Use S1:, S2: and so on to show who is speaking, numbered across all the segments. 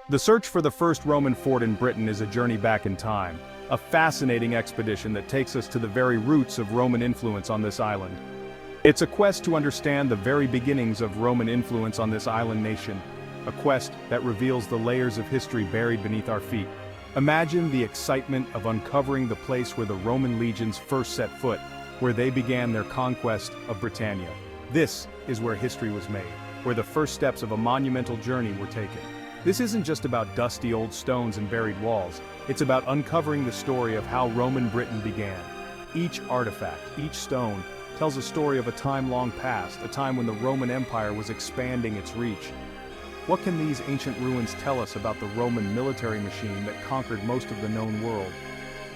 S1: The search for the first Roman fort in Britain is a journey back in time, a fascinating expedition that takes us to the very roots of Roman influence on this island. It's a quest to understand the very beginnings of Roman influence on this island nation, a quest that reveals the layers of history buried beneath our feet. Imagine the excitement of uncovering the place where the Roman legions first set foot, where they began their conquest of Britannia. This is where history was made, where the first steps of a monumental journey were taken. This isn't just about dusty old stones and buried walls, it's about uncovering the story of how Roman Britain began. Each artifact, each stone, tells a story of a time long past, a time when the Roman Empire was expanding its reach. What can these ancient ruins tell us about the Roman military machine that conquered most of the known world?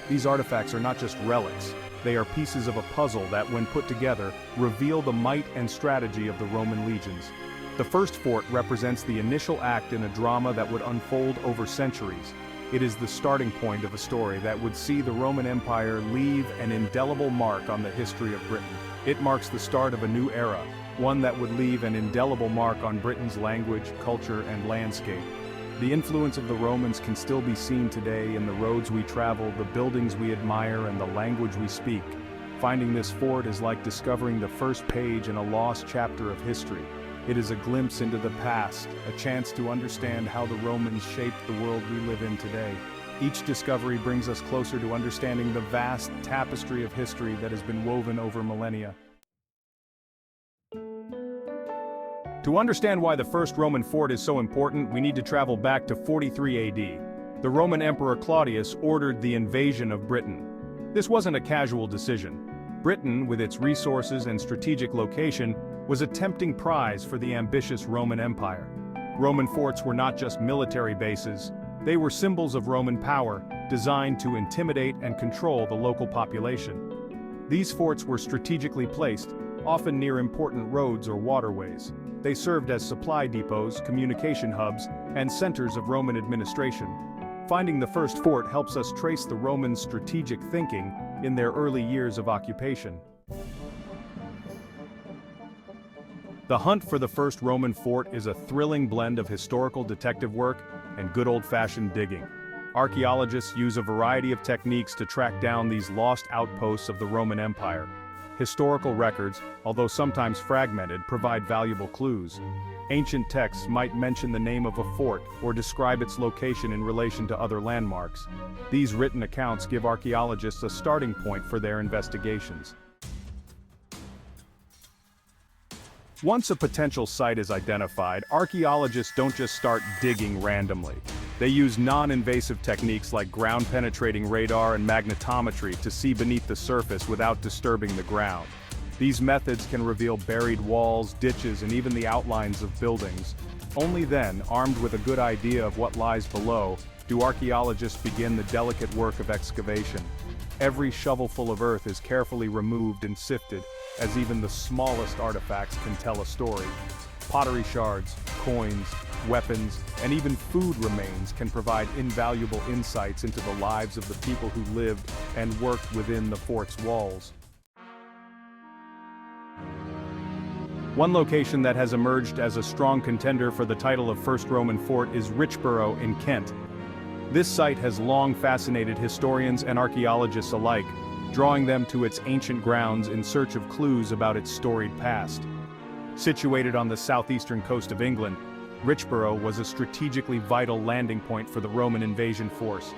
S1: These artifacts are not just relics, they are pieces of a puzzle that, when put together, reveal the might and strategy of the Roman legions. The first fort represents the initial act in a drama that would unfold over centuries. It is the starting point of a story that would see the Roman Empire leave an indelible mark on the history of Britain. It marks the start of a new era, one that would leave an indelible mark on Britain's language, culture, and landscape. The influence of the Romans can still be seen today in the roads we travel, the buildings we admire, and the language we speak. Finding this fort is like discovering the first page in a lost chapter of history. It is a glimpse into the past, a chance to understand how the Romans shaped the world we live in today. Each discovery brings us closer to understanding the vast tapestry of history that has been woven over millennia. To understand why the first Roman fort is so important, we need to travel back to 43 AD. The Roman Emperor Claudius ordered the invasion of Britain. This wasn't a casual decision. Britain, with its resources and strategic location, was a tempting prize for the ambitious Roman Empire. Roman forts were not just military bases, they were symbols of Roman power, designed to intimidate and control the local population. These forts were strategically placed, often near important roads or waterways. They served as supply depots, communication hubs, and centers of Roman administration. Finding the first fort helps us trace the Romans' strategic thinking in their early years of occupation. The hunt for the first Roman fort is a thrilling blend of historical detective work and good old-fashioned digging. Archaeologists use a variety of techniques to track down these lost outposts of the Roman Empire. Historical records, although sometimes fragmented, provide valuable clues. Ancient texts might mention the name of a fort or describe its location in relation to other landmarks. These written accounts give archaeologists a starting point for their investigations. Once a potential site is identified, archaeologists don't just start digging randomly. They use non-invasive techniques like ground-penetrating radar and magnetometry to see beneath the surface without disturbing the ground. These methods can reveal buried walls, ditches, and even the outlines of buildings. Only then, armed with a good idea of what lies below, do archaeologists begin the delicate work of excavation. Every shovelful of earth is carefully removed and sifted, as even the smallest artifacts can tell a story. Pottery shards, coins, weapons, and even food remains can provide invaluable insights into the lives of the people who lived and worked within the fort's walls. One location that has emerged as a strong contender for the title of First Roman Fort is Richborough in Kent. This site has long fascinated historians and archaeologists alike, drawing them to its ancient grounds in search of clues about its storied past. Situated on the southeastern coast of England, Richborough was a strategically vital landing point for the Roman invasion force.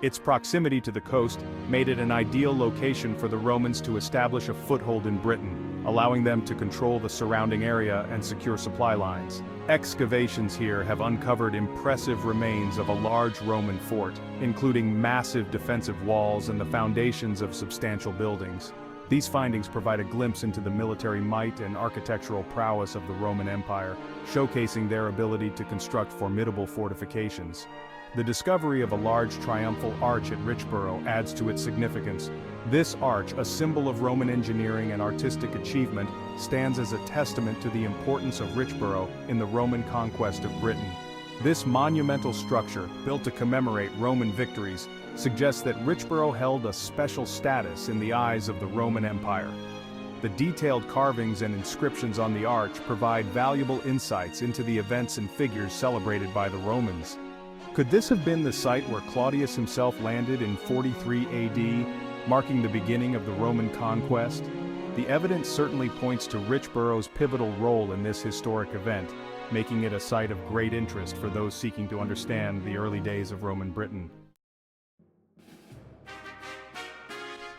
S1: Its proximity to the coast made it an ideal location for the Romans to establish a foothold in Britain, allowing them to control the surrounding area and secure supply lines. Excavations here have uncovered impressive remains of a large Roman fort, including massive defensive walls and the foundations of substantial buildings. These findings provide a glimpse into the military might and architectural prowess of the Roman Empire, showcasing their ability to construct formidable fortifications. The discovery of a large triumphal arch at Richborough adds to its significance. This arch, a symbol of Roman engineering and artistic achievement, stands as a testament to the importance of Richborough in the Roman conquest of Britain. This monumental structure, built to commemorate Roman victories, suggests that Richborough held a special status in the eyes of the Roman Empire. The detailed carvings and inscriptions on the arch provide valuable insights into the events and figures celebrated by the Romans. Could this have been the site where Claudius himself landed in 43 AD, marking the beginning of the Roman conquest? The evidence certainly points to Richborough's pivotal role in this historic event, making it a site of great interest for those seeking to understand the early days of Roman Britain.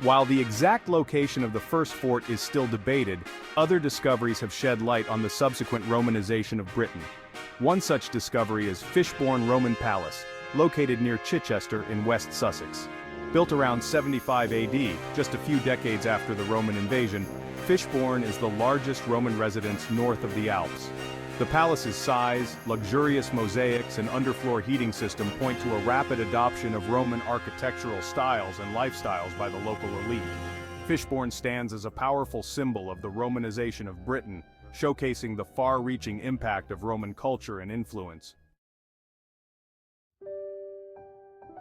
S1: While the exact location of the first fort is still debated, other discoveries have shed light on the subsequent Romanization of Britain. One such discovery is Fishbourne Roman Palace, located near Chichester in West Sussex. Built around 75 AD, just a few decades after the Roman invasion, Fishbourne is the largest Roman residence north of the Alps. The palace's size, luxurious mosaics, and underfloor heating system point to a rapid adoption of Roman architectural styles and lifestyles by the local elite. Fishbourne stands as a powerful symbol of the Romanization of Britain, showcasing the far-reaching impact of Roman culture and influence.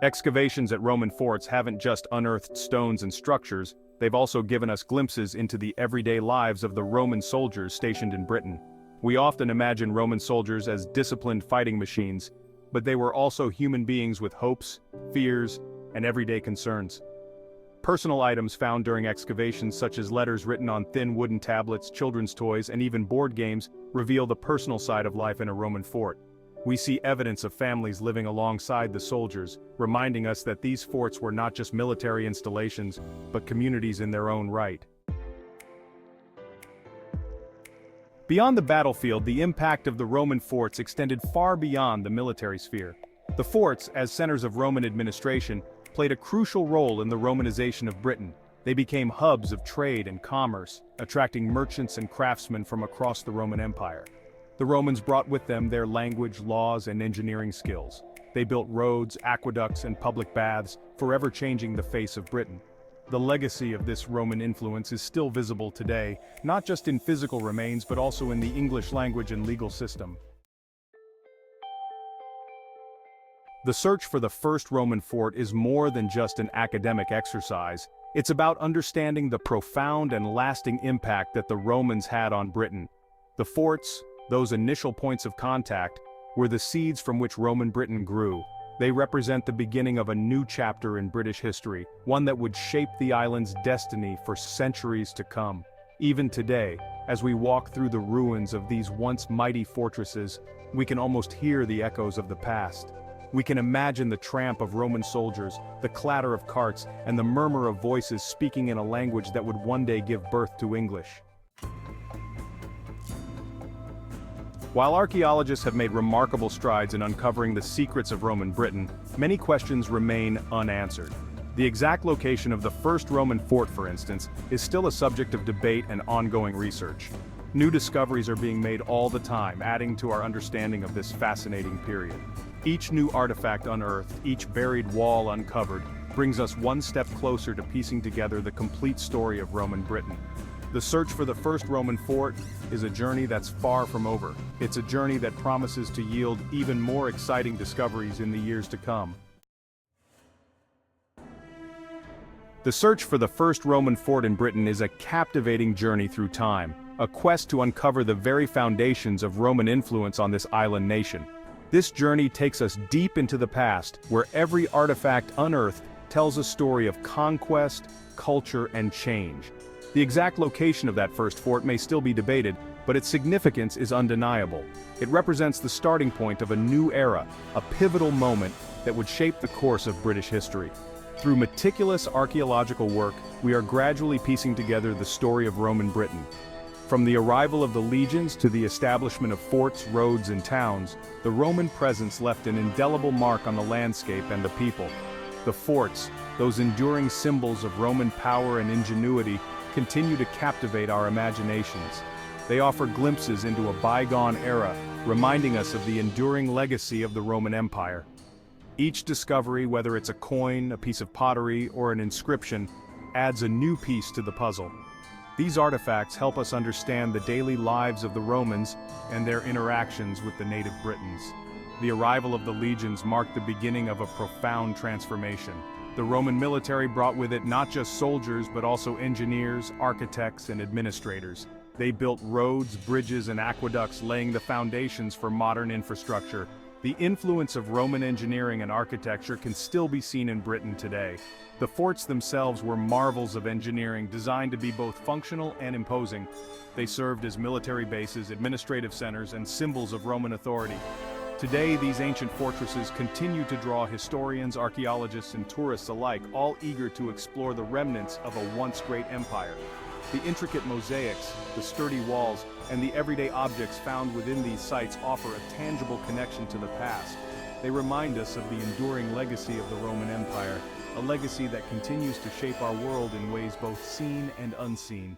S1: Excavations at Roman forts haven't just unearthed stones and structures, they've also given us glimpses into the everyday lives of the Roman soldiers stationed in Britain. We often imagine Roman soldiers as disciplined fighting machines, but they were also human beings with hopes, fears, and everyday concerns. Personal items found during excavations, such as letters written on thin wooden tablets, children's toys, and even board games, reveal the personal side of life in a Roman fort. We see evidence of families living alongside the soldiers, reminding us that these forts were not just military installations, but communities in their own right. Beyond the battlefield, the impact of the Roman forts extended far beyond the military sphere. The forts, as centers of Roman administration, played a crucial role in the Romanization of Britain. They became hubs of trade and commerce, attracting merchants and craftsmen from across the Roman Empire. The Romans brought with them their language, laws, and engineering skills. They built roads, aqueducts, and public baths, forever changing the face of Britain. The legacy of this Roman influence is still visible today, not just in physical remains but also in the English language and legal system. The search for the first Roman fort is more than just an academic exercise. It's about understanding the profound and lasting impact that the Romans had on Britain. The forts, those initial points of contact, were the seeds from which Roman Britain grew. They represent the beginning of a new chapter in British history, one that would shape the island's destiny for centuries to come. Even today, as we walk through the ruins of these once mighty fortresses, we can almost hear the echoes of the past. We can imagine the tramp of Roman soldiers, the clatter of carts, and the murmur of voices speaking in a language that would one day give birth to English. While archaeologists have made remarkable strides in uncovering the secrets of Roman Britain, many questions remain unanswered. The exact location of the first Roman fort, for instance, is still a subject of debate and ongoing research. New discoveries are being made all the time, adding to our understanding of this fascinating period. Each new artifact unearthed, each buried wall uncovered, brings us one step closer to piecing together the complete story of Roman Britain. The search for the first Roman fort is a journey that's far from over. It's a journey that promises to yield even more exciting discoveries in the years to come. The search for the first Roman fort in Britain is a captivating journey through time, a quest to uncover the very foundations of Roman influence on this island nation. This journey takes us deep into the past, where every artifact unearthed tells a story of conquest, culture, and change. The exact location of that first fort may still be debated, but its significance is undeniable. It represents the starting point of a new era, a pivotal moment that would shape the course of British history. Through meticulous archaeological work, we are gradually piecing together the story of Roman Britain. From the arrival of the legions to the establishment of forts, roads, and towns, the Roman presence left an indelible mark on the landscape and the people. The forts, those enduring symbols of Roman power and ingenuity, continue to captivate our imaginations. They offer glimpses into a bygone era, reminding us of the enduring legacy of the Roman Empire. Each discovery, whether it's a coin, a piece of pottery, or an inscription, adds a new piece to the puzzle. These artifacts help us understand the daily lives of the Romans and their interactions with the native Britons. The arrival of the legions marked the beginning of a profound transformation. The Roman military brought with it not just soldiers but also engineers, architects, and administrators. They built roads, bridges, and aqueducts, laying the foundations for modern infrastructure. The influence of Roman engineering and architecture can still be seen in Britain today. The forts themselves were marvels of engineering designed to be both functional and imposing. They served as military bases, administrative centers, and symbols of Roman authority. Today, these ancient fortresses continue to draw historians, archaeologists, and tourists alike, all eager to explore the remnants of a once great empire. The intricate mosaics, the sturdy walls, and the everyday objects found within these sites offer a tangible connection to the past. They remind us of the enduring legacy of the Roman Empire, a legacy that continues to shape our world in ways both seen and unseen.